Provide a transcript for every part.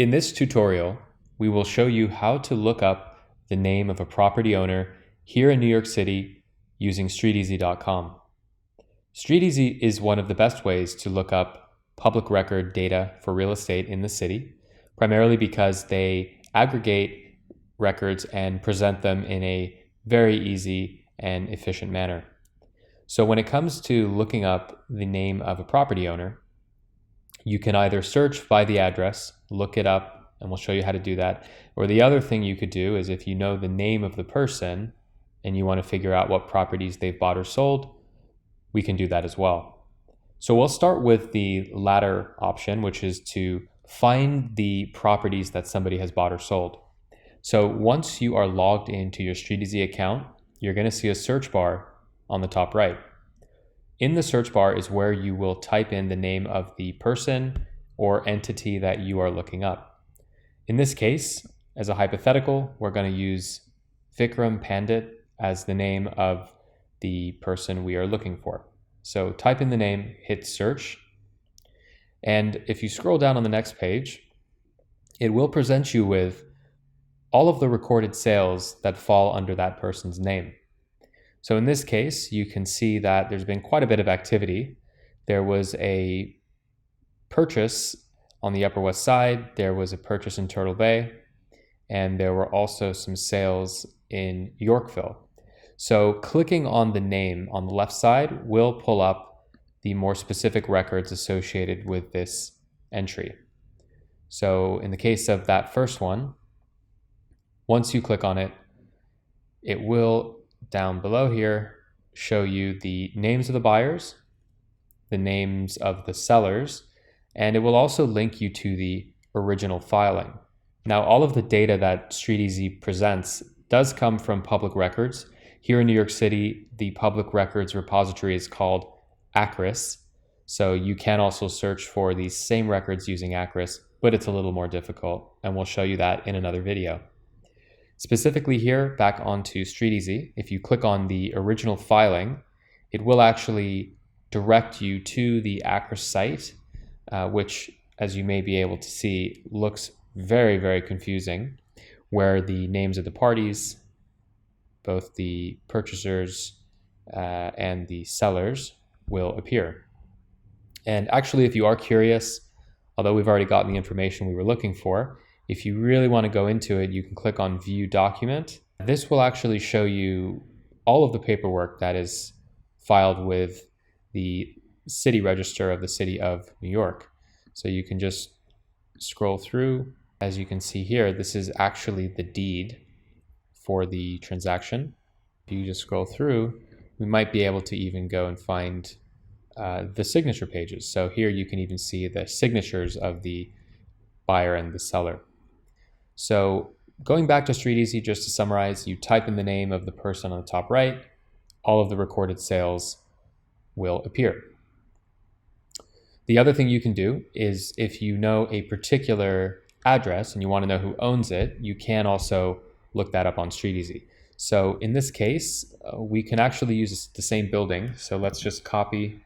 In this tutorial, we will show you how to look up the name of a property owner here in New York City using StreetEasy.com. StreetEasy is one of the best ways to look up public record data for real estate in the city, primarily because they aggregate records and present them in a very easy and efficient manner. So when it comes to looking up the name of a property owner, you can either search by the address, look it up, and we'll show you how to do that. Or the other thing you could do is if you know the name of the person and you want to figure out what properties they've bought or sold, we can do that as well. So we'll start with the latter option, which is to find the properties that somebody has bought or sold. So once you are logged into your StreetEasy account, you're going to see a search bar on the top right. In the search bar is where you will type in the name of the person or entity that you are looking up. In this case, as a hypothetical, we're going to use Vikram Pandit as the name of the person we are looking for. So type in the name, hit search, and if you scroll down on the next page, it will present you with all of the recorded sales that fall under that person's name. So in this case, you can see that there's been quite a bit of activity. There was a purchase on the Upper West Side, there was a purchase in Turtle Bay, and there were also some sales in Yorkville. So clicking on the name on the left side will pull up the more specific records associated with this entry. So in the case of that first one, once you click on it, it will down below here show you the names of the buyers, the names of the sellers, and it will also link you to the original filing. Now, all of the data that StreetEasy presents does come from public records. Here in New York City, the public records repository is called ACRIS. So you can also search for these same records using ACRIS, but it's a little more difficult, and we'll show you that in another video. Specifically here, back onto StreetEasy, if you click on the original filing, it will actually direct you to the ACRIS site, which, as you may be able to see, looks very, very confusing, where the names of the parties, both the purchasers and the sellers, will appear. And actually, if you are curious, although we've already gotten the information we were looking for, if you really want to go into it, you can click on View Document. This will actually show you all of the paperwork that is filed with the city register of the city of New York. So you can just scroll through. As you can see here, this is actually the deed for the transaction. If you just scroll through, we might be able to even go and find the signature pages. So here you can even see the signatures of the buyer and the seller. So going back to StreetEasy, just to summarize, you type in the name of the person on the top right, all of the recorded sales will appear. The other thing you can do is if you know a particular address and you want to know who owns it, you can also look that up on StreetEasy. So in this case, we can actually use the same building. So let's just copy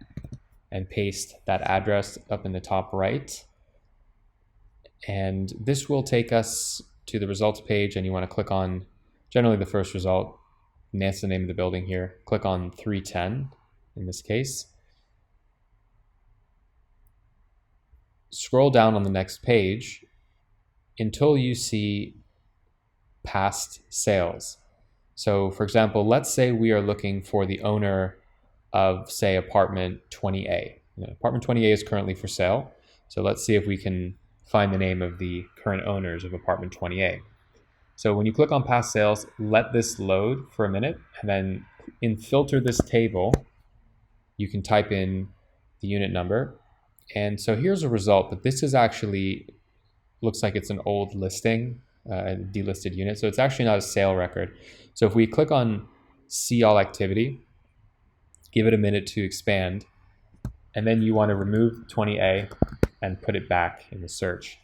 and paste that address up in the top right. And this will take us to the results page, and you want to click on generally the first result, and that's the name of the building here. Click on 310 in this case. Scroll down on the next page until you see past sales. So for example, let's say we are looking for the owner of, say, apartment 20A. Apartment 20A is currently for sale. So let's see if we can find the name of the current owners of apartment 20A. So when you click on past sales, let this load for a minute, and then in filter this table, you can type in the unit number. And so here's a result, but this is actually, looks like it's an old listing, a delisted unit. So it's actually not a sale record. So if we click on see all activity, give it a minute to expand, and then you want to remove 20A and put it back in the search.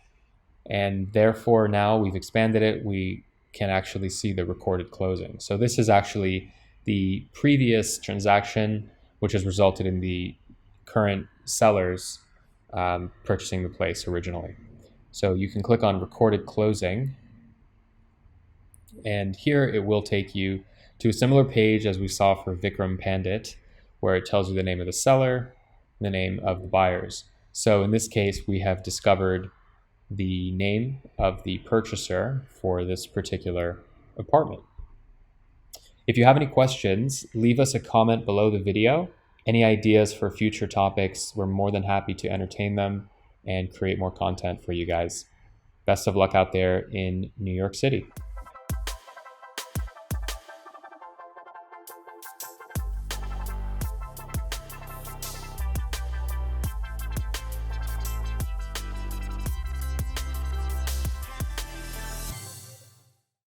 And therefore now we've expanded it, we can actually see the recorded closing. So this is actually the previous transaction, which has resulted in the current sellers purchasing the place originally. So you can click on recorded closing, and here it will take you to a similar page as we saw for Vikram Pandit, where it tells you the name of the seller, the name of the buyers. So in this case, we have discovered the name of the purchaser for this particular apartment. If you have any questions, leave us a comment below the video. Any ideas for future topics, we're more than happy to entertain them and create more content for you guys. Best of luck out there in New York City.